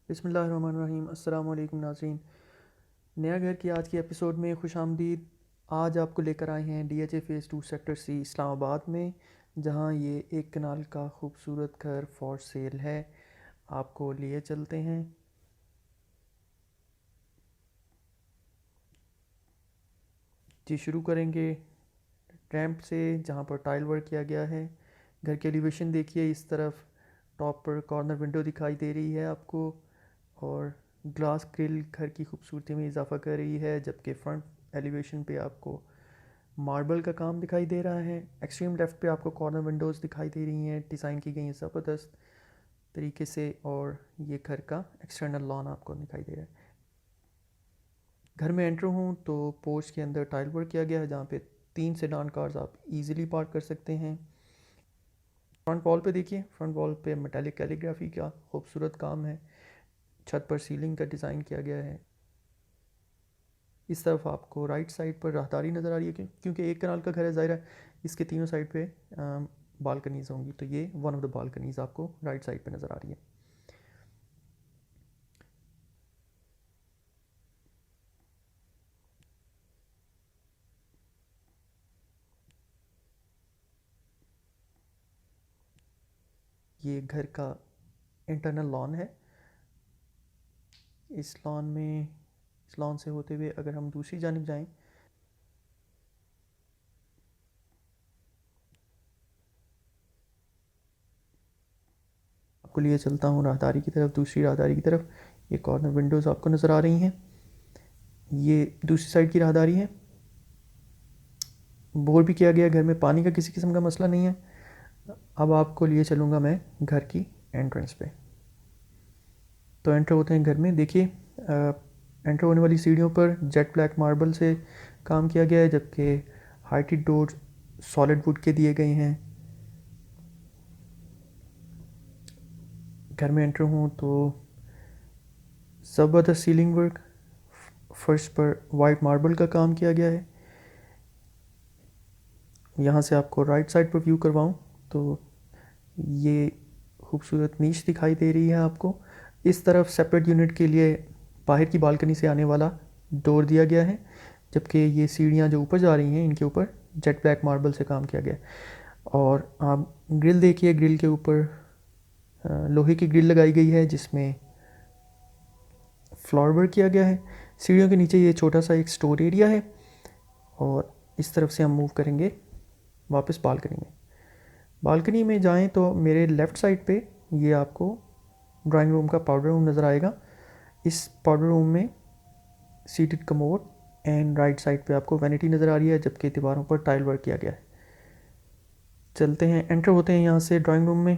बिस्मिल्लाहिर्रहमानिर्रहीम। अस्सलाम वालेकुम नाज़रीन। नया घर की आज की एपिसोड में खुश आमदीद। आज आपको लेकर आए हैं DHA phase 2 sector C Islamabad में, जहां ये एक कनाल का खूबसूरत घर फॉर सेल है। आपको लिए चलते हैं जी। शुरू करेंगे रैंप से, जहां पर टाइल वर्क किया गया है। घर की एलिवेशन देखिए, इस तरफ टॉप पर कॉर्नर विंडो दिखाई दे रही है आपको, और ग्लास ग्रिल घर की खूबसूरती में इजाफा कर रही है, जबकि फ्रंट एलिवेशन पे आपको मार्बल का काम दिखाई दे रहा है। एक्सट्रीम लेफ्ट पे आपको कॉर्नर विंडोज़ दिखाई दे रही हैं, डिज़ाइन की गई हैं ज़बरदस्त तरीके से, और ये घर का एक्सटर्नल लॉन आपको दिखाई दे रहा है। घर में एंटर हूँ तो पोर्च के अंदर टाइल वर्क किया गया है, जहाँ पे 3 सेडान कार्स आप इजीली पार्क कर सकते हैं। फ्रंट वॉल पे देखिए, फ्रंट वॉल पे मेटालिक कैलीग्राफी का खूबसूरत काम है। छत पर सीलिंग का डिज़ाइन किया गया है। इस तरफ आपको राइट साइड पर राहदारी नज़र आ रही है, क्योंकि एक कनाल का घर है, ज़ाहिर है इसके तीनों साइड पे बालकनीज़ होंगी, तो ये वन ऑफ द बालकनीज़ आपको राइट साइड पे नज़र आ रही है। ये घर का इंटरनल लॉन है। इस लॉन से होते हुए अगर हम दूसरी जानिब जाएं, आपको लिए चलता हूँ राहदारी की तरफ, दूसरी राहदारी की तरफ। ये कॉर्नर विंडोज़ आपको नज़र आ रही हैं। ये दूसरी साइड की राहदारी है। बोर भी किया गया, घर में पानी का किसी किस्म का मसला नहीं है। अब आपको लिए चलूँगा मैं घर की एंट्रेंस पे। तो एंटर होते हैं घर में, देखिए एंटर होने वाली सीढ़ियों पर जेट ब्लैक मार्बल से काम किया गया है, जबकि हाइटेड डोर सॉलिड वुड के दिए गए हैं। घर में एंटर हूँ तो ज़बरदस्त सीलिंग वर्क, फर्श पर वाइट मार्बल का काम किया गया है। यहाँ से आपको राइट साइड पर व्यू करवाऊँ तो ये खूबसूरत नीश दिखाई दे रही है आपको। इस तरफ सेपरेट यूनिट के लिए बाहर की बालकनी से आने वाला डोर दिया गया है, जबकि ये सीढ़ियाँ जो ऊपर जा रही हैं इनके ऊपर जेट ब्लैक मार्बल से काम किया गया है। और आप ग्रिल देखिए, ग्रिल के ऊपर लोहे की ग्रिल लगाई गई है, जिसमें फ्लोर वर्क किया गया है। सीढ़ियों के नीचे ये छोटा सा एक स्टोर एरिया है, और इस तरफ से हम मूव करेंगे वापस बालकनी में। बालकनी में जाएं तो मेरे लेफ़्ट साइड पे ये आपको ड्राइंग रूम का पाउडर रूम नज़र आएगा। इस पाउडर रूम में seated commode and right side पे आपको वैनिटी नज़र आ रही है, जबकि दीवारों पर टाइल वर्क किया गया है। चलते हैं, एंटर होते हैं यहाँ से ड्राइंग रूम में।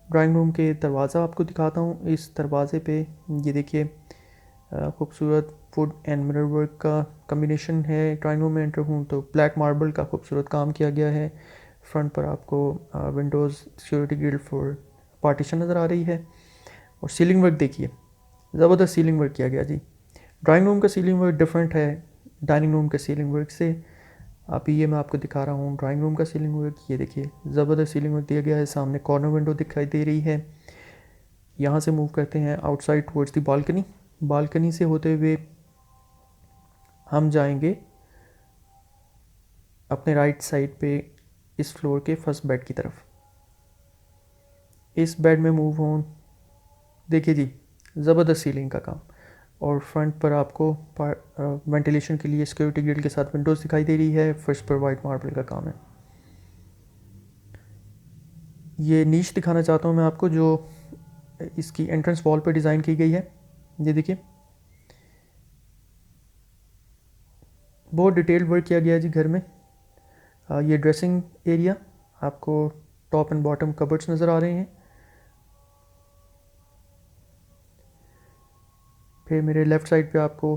ड्राइंग रूम के दरवाज़ा आपको दिखाता हूँ। इस दरवाज़े पे ये देखिए खूबसूरत वुड एंड मिरर वर्क का कम्बिनेशन है। ड्राइंग रूम में एंटर हूँ तो ब्लैक मार्बल का खूबसूरत काम किया गया है। फ्रंट पर आपको Windows security grill for partition नज़र आ रही है। और सीलिंग वर्क देखिए, ज़बरदस्त सीलिंग वर्क किया गया जी। ड्राइंग रूम का सीलिंग वर्क डिफरेंट है डाइनिंग रूम के सीलिंग वर्क से। अभी ये मैं आपको दिखा रहा हूँ ड्राइंग रूम का सीलिंग वर्क। ये देखिए ज़बरदस्त सीलिंग वर्क दिया गया है। सामने कॉर्नर विंडो दिखाई दे रही है। यहाँ से मूव करते हैं outside towards the balcony. Balcony से होते हुए हम जाएंगे अपने राइट साइड पे इस फ्लोर के फर्स्ट बेड की तरफ। इस बेड में मूव हों, देखिए जी ज़बरदस्त सीलिंग का काम। और फ्रंट पर आपको वेंटिलेशन के लिए सिक्योरिटी ग्रिल के साथ विंडोज़ दिखाई दे रही है। फर्स्ट पर वाइट मार्बल का काम है। ये नीश दिखाना चाहता हूँ मैं आपको, जो इसकी एंट्रेंस वॉल पर डिज़ाइन की गई है। ये देखिए बहुत डिटेल्ड वर्क किया गया है जी घर में। ये ड्रेसिंग एरिया, आपको टॉप एंड बॉटम कबर्ड्स नज़र आ रहे हैं। फिर मेरे लेफ़्ट साइड पे आपको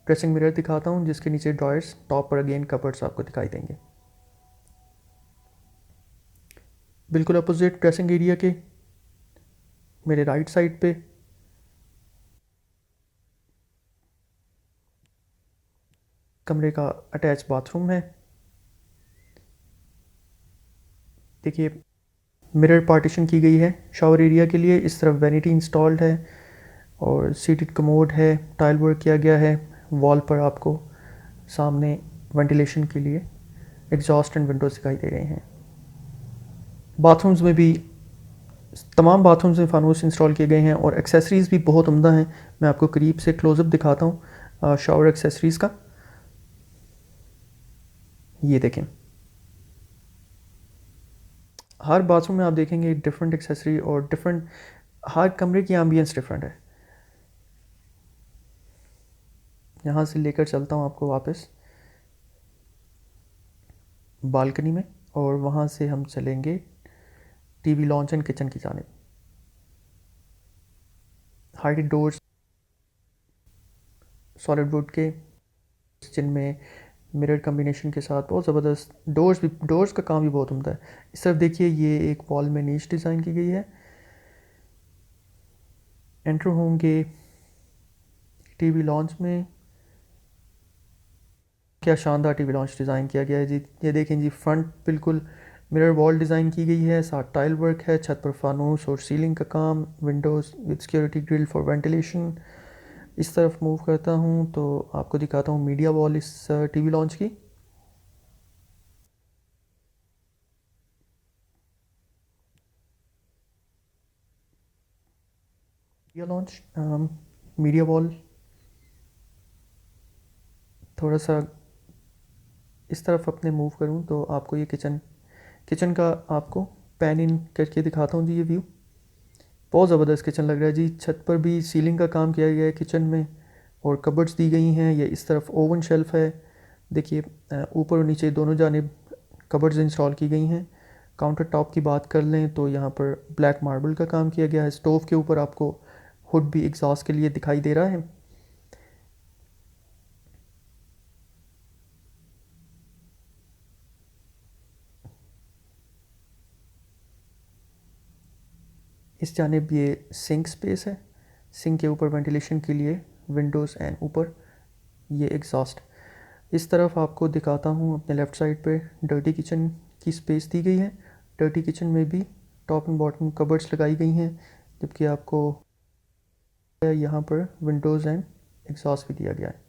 ड्रेसिंग मिरर दिखाता हूँ, जिसके नीचे ड्रॉयर्स, टॉप पर अगेन कबर्ड्स आपको दिखाई देंगे। बिल्कुल अपोजिट ड्रेसिंग एरिया के मेरे राइट साइड पे कमरे का अटैच बाथरूम है। देखिए मिरर पार्टीशन की गई है शावर एरिया के लिए। इस तरफ वैनिटी इंस्टॉल्ड है और सीटेड कमोड है, टाइल वर्क किया गया है। वॉल पर आपको सामने वेंटिलेशन के लिए एग्जॉस्ट एंड विंडोज दिखाई दे रहे हैं। बाथरूम्स में भी तमाम बाथरूम्स में फानूस इंस्टॉल किए गए हैं और एक्सेसरीज़ भी बहुत उम्दा हैं। मैं आपको करीब से क्लोज़अप दिखाता हूँ शावर एक्सेसरीज़ का। ये देखें, हर बाथरूम में आप देखेंगे डिफरेंट एक्सेसरी और डिफरेंट, हर कमरे की एम्बियंस डिफरेंट है। यहाँ से लेकर चलता हूँ आपको वापस बालकनी में और वहाँ से हम चलेंगे टीवी लॉन्च एंड किचन की जानिब। हाइटेड डोर्स सॉलिड वुड के, जिनमें मिरर कम्बिनेशन के साथ बहुत ज़बरदस्त डोर्स का काम भी बहुत उम्दा है। इस तरफ देखिए, ये एक वॉल में नीच डिज़ाइन की गई है। एंटर होंगे टीवी लॉन्च में, क्या शानदार टीवी लॉन्च डिज़ाइन किया गया है जी। ये देखें जी, फ्रंट बिल्कुल मिरर वॉल डिज़ाइन की गई है, साथ टाइल वर्क है, छत पर फानूस और सीलिंग का काम, Windows with security grill for ventilation. इस तरफ मूव करता हूँ तो आपको दिखाता हूँ मीडिया वॉल इस टीवी लॉन्च की। मीडिया वॉल थोड़ा सा इस तरफ अपने मूव करूँ तो आपको ये किचन का आपको पैन इन करके दिखाता हूँ जी। ये व्यू बहुत ज़बरदस्त किचन लग रहा है जी। छत पर भी सीलिंग का काम किया गया है किचन में और कबर्ड्स दी गई हैं। ये इस तरफ ओवन शेल्फ है, देखिए ऊपर और नीचे दोनों जानिब कबर्ड्स इंस्टॉल की गई हैं। काउंटर टॉप की बात कर लें तो यहाँ पर ब्लैक मार्बल का काम किया गया है। स्टोव के ऊपर आपको हुड भी एग्जॉस्ट के लिए दिखाई दे रहा है। इस जानिब ये सिंक स्पेस है, सिंक के ऊपर वेंटिलेशन के लिए विंडोज़ एंड ऊपर ये एग्जॉस्ट। इस तरफ आपको दिखाता हूँ अपने लेफ़्ट साइड पे डर्टी किचन की स्पेस दी गई है। डर्टी किचन में भी टॉप एंड बॉटम कबर्ड्स लगाई गई हैं, जबकि आपको यहाँ पर विंडोज़ एंड एग्जॉस्ट भी दिया गया है।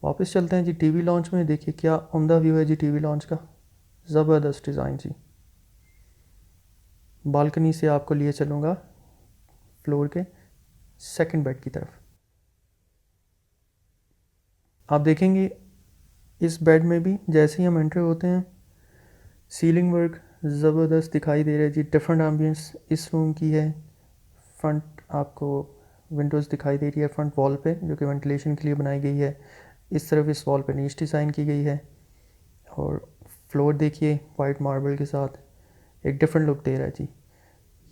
वापस चलते हैं जी टीवी लॉन्च में। देखिए क्या उम्दा व्यू है जी टीवी लॉन्च का, ज़बरदस्त डिज़ाइन जी। बालकनी से आपको लिए चलूँगा फ्लोर के सेकंड बेड की तरफ। आप देखेंगे इस बेड में भी जैसे ही हम एंटर होते हैं सीलिंग वर्क ज़बरदस्त दिखाई दे रहा है जी। डिफरेंट एम्बियंस इस रूम की है। फ्रंट आपको विंडोज़ दिखाई दे रही है फ्रंट वॉल पे, जो कि वेंटिलेशन के लिए बनाई गई है। इस तरफ इस वॉल पे नीच डिज़ाइन की गई है और फ्लोर देखिए वाइट मार्बल के साथ एक डिफरेंट लुक दे रहा है जी।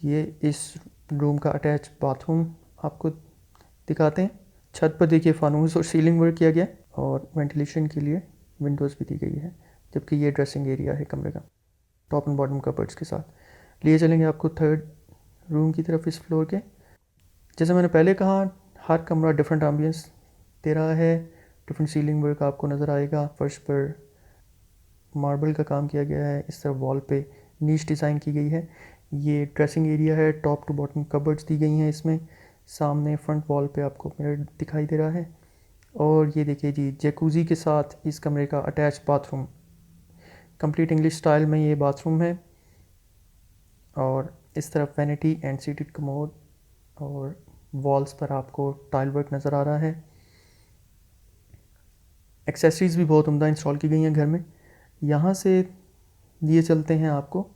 ये इस रूम का अटैच बाथरूम आपको दिखाते हैं। छत पर देखिए फानूस और सीलिंग वर्क किया गया और वेंटिलेशन के लिए विंडोज़ भी दी गई है, जबकि ये ड्रेसिंग एरिया है कमरे का टॉप एंड बॉटम कबर्ड्स के साथ। लिए चलेंगे आपको थर्ड रूम की तरफ इस फ्लोर के। जैसे मैंने पहले कहा, हर कमरा डिफरेंट एम्बियंस दे रहा है, डिफरेंट सीलिंग वर्क आपको नज़र आएगा। फर्श पर मार्बल का काम किया गया है, इस तरफ वॉल पे नीच डिज़ाइन की गई है। ये ड्रेसिंग एरिया है, टॉप टू बॉटम कबर्ड्स दी गई हैं इसमें। सामने फ्रंट वॉल पे आपको मिरर दिखाई दे रहा है और ये देखिए जी जैकूज़ी के साथ इस कमरे का attach bathroom, complete English style में ये बाथरूम है। और इस तरफ वैनिटी एंड सीटेड कमोड और वॉल्स पर आपको टाइल वर्क नज़र आ रहा है। एक्सेसरीज़ भी बहुत उम्दा इंस्टॉल की गई हैं घर में। यहाँ से लिए चलते हैं आपको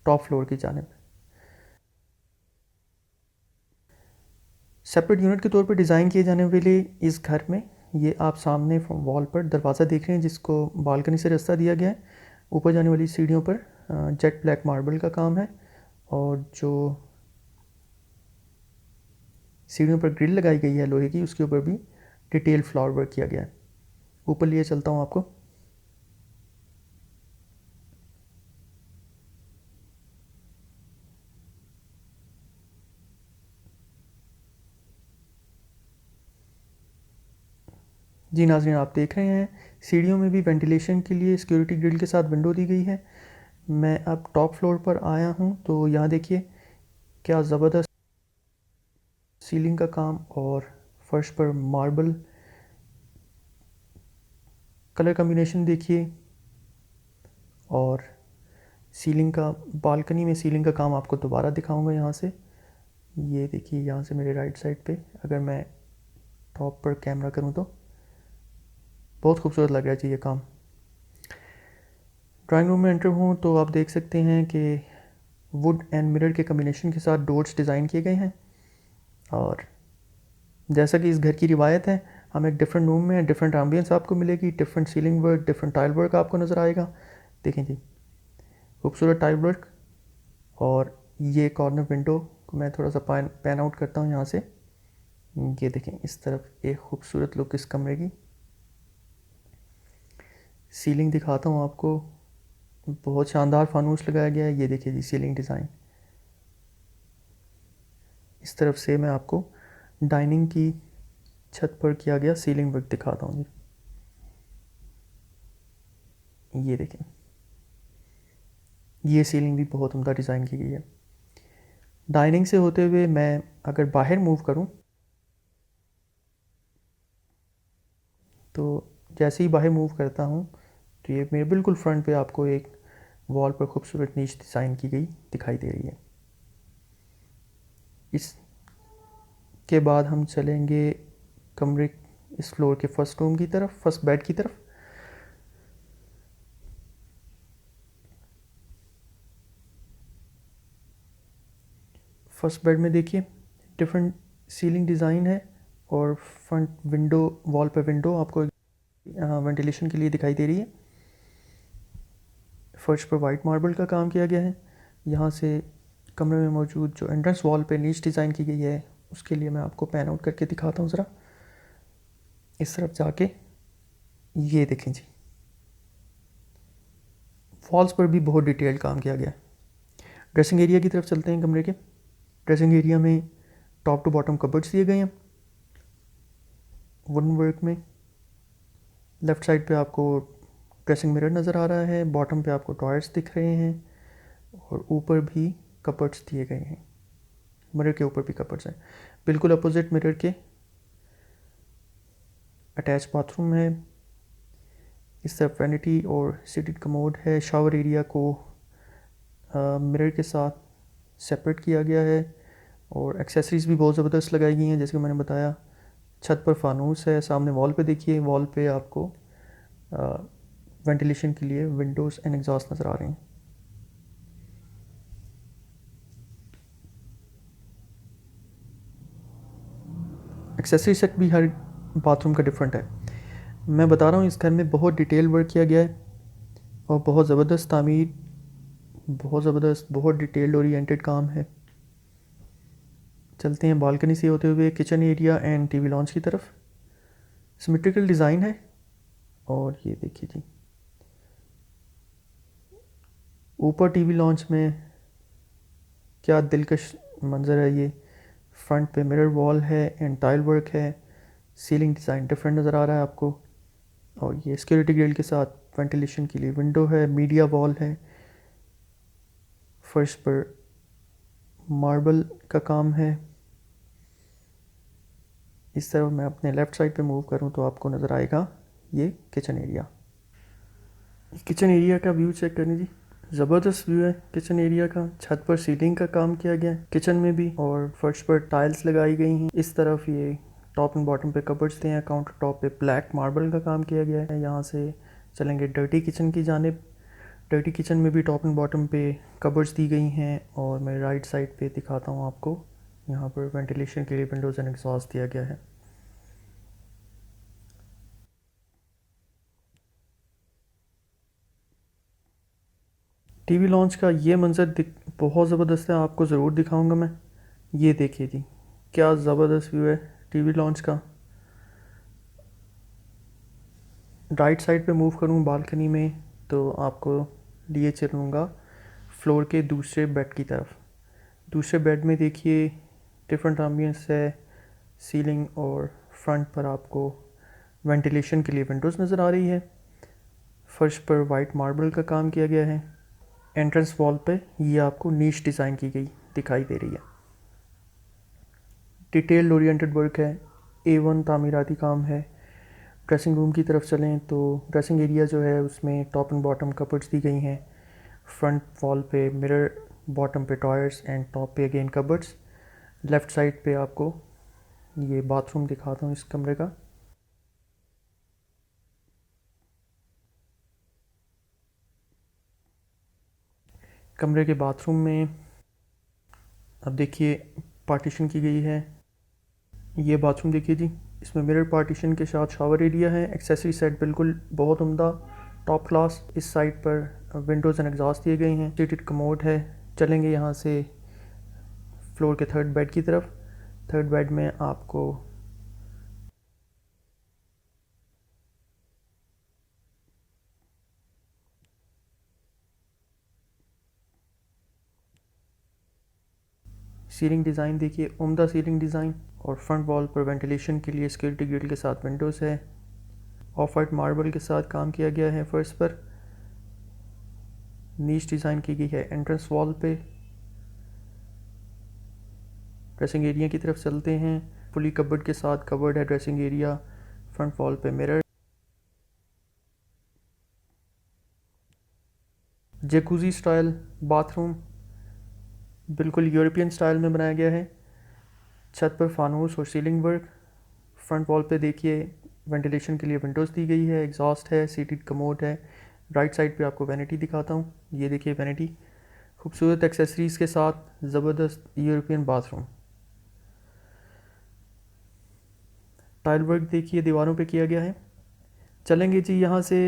टॉप फ्लोर की जानिब। सेपरेट यूनिट के तौर पर डिज़ाइन किए जाने वाले इस घर में ये आप सामने वॉल पर दरवाज़ा देख रहे हैं, जिसको बालकनी से रास्ता दिया गया है। ऊपर जाने वाली सीढ़ियों पर जेट ब्लैक मार्बल का काम है और जो सीढ़ियों पर ग्रिल लगाई गई है लोहे की, उसके ऊपर भी डिटेल फ्लावर वर्क किया गया है। ऊपर लिए चलता हूँ आपको। जी नाज़रीन, आप देख रहे हैं सीढ़ियों में भी वेंटिलेशन के लिए सिक्योरिटी ग्रिल के साथ विंडो दी गई है। मैं अब टॉप फ्लोर पर आया हूँ, तो यहाँ देखिए क्या ज़बरदस्त सीलिंग का काम और फर्श पर मार्बल कलर कम्बिनेशन देखिए। और सीलिंग का, बालकनी में सीलिंग का काम आपको दोबारा दिखाऊंगा यहाँ से। ये देखिए यहाँ से मेरे राइट साइड पे अगर मैं टॉप पर कैमरा करूँ तो बहुत खूबसूरत लग रहा है जी ये काम। ड्राइंग रूम में एंटर हूँ तो आप देख सकते हैं कि वुड एंड मिरर के कम्बिनेशन के साथ डोर्स डिज़ाइन किए गए हैं। और जैसा कि इस घर की रिवायत है, हम एक डिफरेंट रूम में डिफरेंट एम्बियंस आपको मिलेगी, different ceiling work, different tile work आपको नज़र आएगा। देखें जी खूबसूरत टाइल वर्क। और ये कॉर्नर विंडो को मैं थोड़ा सा पैन आउट करता हूँ यहाँ से। ये देखें इस तरफ एक खूबसूरत लुक इस कमरे की। सीलिंग दिखाता हूँ आपको, बहुत शानदार फानूस लगाया गया है। ये देखिए जी सीलिंग डिज़ाइन। इस तरफ से मैं आपको डाइनिंग की छत पर किया गया सीलिंग वर्क दिखाता हूँ जी। ये देखें ये सीलिंग भी बहुत उम्दा डिज़ाइन की गई है। डाइनिंग से होते हुए मैं अगर बाहर मूव करूँ तो जैसे ही बाहर मूव करता हूँ तो ये मेरे बिल्कुल फ्रंट पे आपको एक वॉल पर खूबसूरत नीच डिज़ाइन की गई दिखाई दे रही है। इसके बाद हम चलेंगे कमरे इस फ्लोर के फर्स्ट रूम की तरफ, फर्स्ट बेड की तरफ। फर्स्ट बेड में देखिए डिफरेंट सीलिंग डिज़ाइन है और फ्रंट विंडो, वॉल पे विंडो आपको वेंटिलेशन के लिए दिखाई दे रही है। फर्श पर वाइट मार्बल का काम किया गया है। यहाँ से कमरे में मौजूद जो एंट्रेंस वॉल पे नीच डिज़ाइन की गई है उसके लिए मैं आपको पैन आउट करके दिखाता हूँ ज़रा। इस तरफ जाके ये देखें जी वॉल्स पर भी बहुत डिटेल्ड काम किया गया है। ड्रेसिंग एरिया की तरफ चलते हैं कमरे के। ड्रेसिंग एरिया में टॉप टू बॉटम कबर्ड्स दिए गए हैं वुडन वर्क में। लेफ़्ट साइड पे आपको ड्रेसिंग मिरर नज़र आ रहा है, बॉटम पे आपको ड्रॉयर्स दिख रहे हैं और ऊपर भी कबर्ड्स दिए गए हैं। मिरर के ऊपर भी कबर्ड्स हैं। बिल्कुल अपोजिट मिरर के अटैच बाथरूम है। इस तरफ वैनिटी और सीटेड कमोड है। शावर एरिया को मिरर के साथ सेपरेट किया गया है और एक्सेसरीज़ भी बहुत ज़बरदस्त लगाई गई हैं जैसे कि मैंने बताया। छत पर फानूस है। सामने वॉल पे देखिए, वॉल पे आपको वेंटिलेशन के लिए विंडोज़ एंड एग्जॉस्ट नज़र आ रहे हैं। एक्सेसरी सेट भी हर बाथरूम का डिफरेंट है। मैं बता रहा हूँ इस घर में बहुत डिटेल वर्क किया गया है और बहुत ज़बरदस्त तामीर, बहुत ज़बरदस्त, बहुत डिटेल्ड ओरिएंटेड काम है। चलते हैं बालकनी से होते हुए kitchen area and TV launch की तरफ। सिमेट्रिकल डिज़ाइन है और ये देखिए जी ऊपर टीवी लॉन्च में क्या दिलकश मंजर है। ये फ्रंट पे मिरर वॉल है एंड टाइल वर्क है। सीलिंग डिज़ाइन डिफरेंट नज़र आ रहा है आपको और ये सिक्योरिटी ग्रिल के साथ वेंटिलेशन के लिए विंडो है। मीडिया वॉल है। फर्श पर मार्बल का काम है। इस तरफ मैं अपने लेफ़्ट साइड पे मूव करूं तो आपको नज़र आएगा ये किचन एरिया। किचन एरिया का व्यू चेक करनी जी, ज़बरदस्त व्यू है किचन एरिया का। छत पर सीलिंग का काम किया गया है किचन में भी और फर्श पर टाइल्स लगाई गई हैं। इस तरफ ये टॉप एंड बॉटम पे कबर्ड्स दिए हैं। काउंटर टॉप पे ब्लैक मार्बल का काम किया गया है। यहाँ से चलेंगे डर्टी किचन की जानिब। डर्टी किचन में भी टॉप एंड बॉटम पे कबर्ड्स दी गई हैं और मैं राइट साइड पे दिखाता हूँ आपको, यहाँ पर वेंटिलेशन के लिए विंडोज़ एंड एग्जॉस्ट दिया गया है। टीवी लॉन्च का ये मंज़र बहुत ज़बरदस्त है, आपको ज़रूर दिखाऊंगा मैं। ये देखिए जी क्या ज़बरदस्त व्यू है टीवी लॉन्च का। राइट साइड पे मूव करूँ बालकनी में तो आपको लिए चलूँगा फ्लोर के दूसरे बेड की तरफ। दूसरे बेड में देखिए डिफरेंट एम्बियंस है। सीलिंग और फ्रंट पर आपको वेंटिलेशन के लिए विंडोज़ नज़र आ रही है। फर्श पर वाइट मार्बल का काम किया गया है। एंट्रेंस वॉल पे ये आपको नीश डिज़ाइन की गई दिखाई दे रही है। डिटेल्ड ओरिएंटेड वर्क है, A1 तामीराती काम है। ड्रेसिंग रूम की तरफ चलें तो ड्रेसिंग एरिया जो है उसमें टॉप एंड बॉटम कपबोर्ड्स दी गई हैं। फ्रंट वॉल पे मिरर, बॉटम पे ड्रॉयर्स एंड टॉप पे अगेन कपबोर्ड्स। लेफ़्ट साइड पे आपको ये बाथरूम दिखाता हूँ इस कमरे का। कमरे के बाथरूम में अब देखिए पार्टीशन की गई है। ये बाथरूम देखिए जी, इसमें मिरर पार्टीशन के साथ शावर एरिया है। एक्सेसरी सेट बिल्कुल बहुत उम्दा टॉप क्लास। इस साइड पर विंडोज़ एंड एग्जॉस्ट दिए गए हैं। सीटेड कमोड है। चलेंगे यहाँ से फ्लोर के थर्ड बेड की तरफ। थर्ड बेड में आपको सीलिंग डिज़ाइन देखिए, उम्दा सीलिंग डिज़ाइन। और फ्रंट वॉल पर वेंटिलेशन के लिए सिक्योरिटी ग्रिल के साथ विंडोज़ है। ऑफ वाइट मार्बल के साथ काम किया गया है फर्श पर। नीच डिज़ाइन की गई है एंट्रेंस वॉल पे। ड्रेसिंग एरिया की तरफ चलते हैं। फुली कबर्ड के साथ कवर्ड है ड्रेसिंग एरिया। फ्रंट वॉल पे मिरर। जैकुजी स्टाइल बाथरूम, बिल्कुल यूरोपियन स्टाइल में बनाया गया है। छत पर फानूस और सीलिंग वर्क। फ्रंट वॉल पे देखिए वेंटिलेशन के लिए विंडोज़ दी गई है, एग्जॉस्ट है, सीटेड कमोड है। राइट साइड पे आपको वैनिटी दिखाता हूँ। ये देखिए वैनिटी, खूबसूरत एक्सेसरीज़ के साथ ज़बरदस्त यूरोपियन बाथरूम। टाइल वर्क देखिए दीवारों पे किया गया है। चलेंगे जी यहाँ से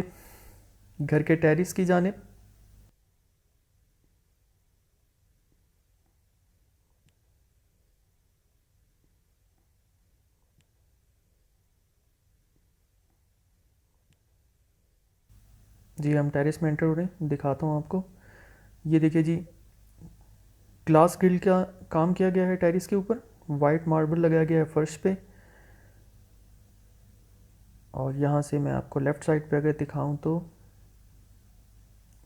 घर के टेरिस की जानिब। जी हम टेरिस में एंटर हो रहे हैं, दिखाता हूँ आपको। ये देखिए जी, ग्लास ग्रिल का काम किया गया है टेरिस के ऊपर। वाइट मार्बल लगाया गया है फर्श पे। और यहाँ से मैं आपको लेफ़्ट साइड पे अगर दिखाऊं तो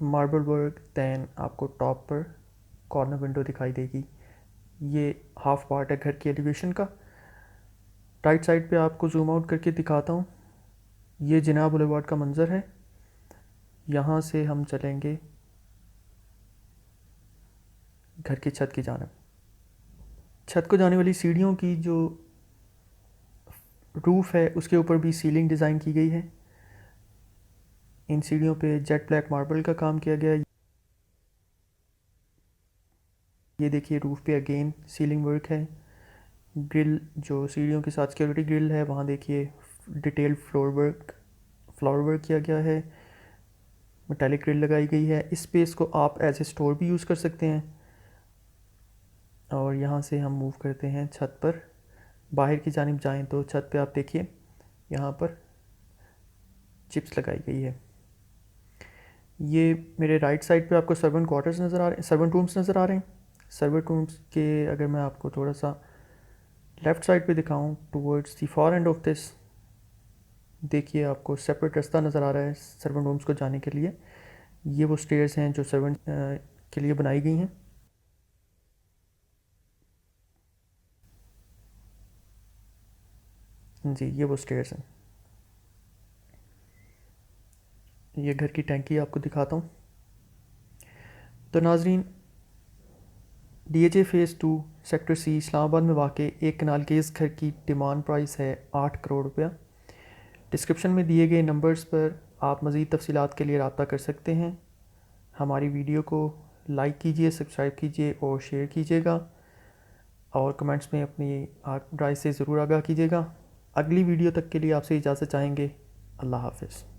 मार्बल वर्क, दैन आपको टॉप पर कॉर्नर विंडो दिखाई देगी। ये हाफ पार्ट है घर की एलिवेशन का। राइट साइड पे आपको जूम आउट करके दिखाता हूँ। ये जिनाह बुलेवार्ड का मंज़र है। यहाँ से हम चलेंगे घर की छत की जानिब। छत को जाने वाली सीढ़ियों की जो रूफ़ है उसके ऊपर भी सीलिंग डिज़ाइन की गई है। इन सीढ़ियों पे जेट ब्लैक मार्बल का काम किया गया है। ये देखिए रूफ़ पे अगेन सीलिंग वर्क है। ग्रिल जो सीढ़ियों के साथ सिक्योरिटी ग्रिल है, वहाँ देखिए डिटेल्ड फ्लोर वर्क किया गया है। मेटालिक ग्रिल लगाई गई है। इस स्पेस को आप एज ए स्टोर भी यूज़ कर सकते हैं। और यहाँ से हम मूव करते हैं छत पर। बाहर की जानिब जाएं तो छत पे आप देखिए यहाँ पर चिप्स लगाई गई है। ये मेरे राइट साइड पे आपको सर्वेंट क्वार्टर्स नज़र आ रहे हैं, सर्वेंट रूम्स नज़र आ रहे हैं। सर्वेंट रूम्स के अगर मैं आपको थोड़ा सा लेफ़्ट साइड पे दिखाऊं towards the far end of this, देखिए आपको सेपरेट रास्ता नज़र आ रहा है सर्वेंट रूम्स को जाने के लिए। ये वो स्टेयर्स हैं जो सर्वेंट के लिए बनाई गई हैं। जी ये वो स्टेयर्स हैं। ये घर की टैंकी आपको दिखाता हूँ। तो नाजरीन, DHA phase 2 sector C Islamabad में वाक़ एक कनाल के इस घर की डिमांड प्राइस है 8 करोड़ रुपया। डिस्क्रिप्शन में दिए गए नंबर्स पर आप मज़ीद तफसीलात के लिए रब्ता कर सकते हैं। हमारी वीडियो को लाइक कीजिए, सब्सक्राइब कीजिए और शेयर कीजिएगा। और कमेंट्स में अपनी राय से ज़रूर आगाह कीजिएगा। अगली वीडियो तक के लिए आपसे इजाज़त चाहेंगे। अल्लाह हाफ़िज़।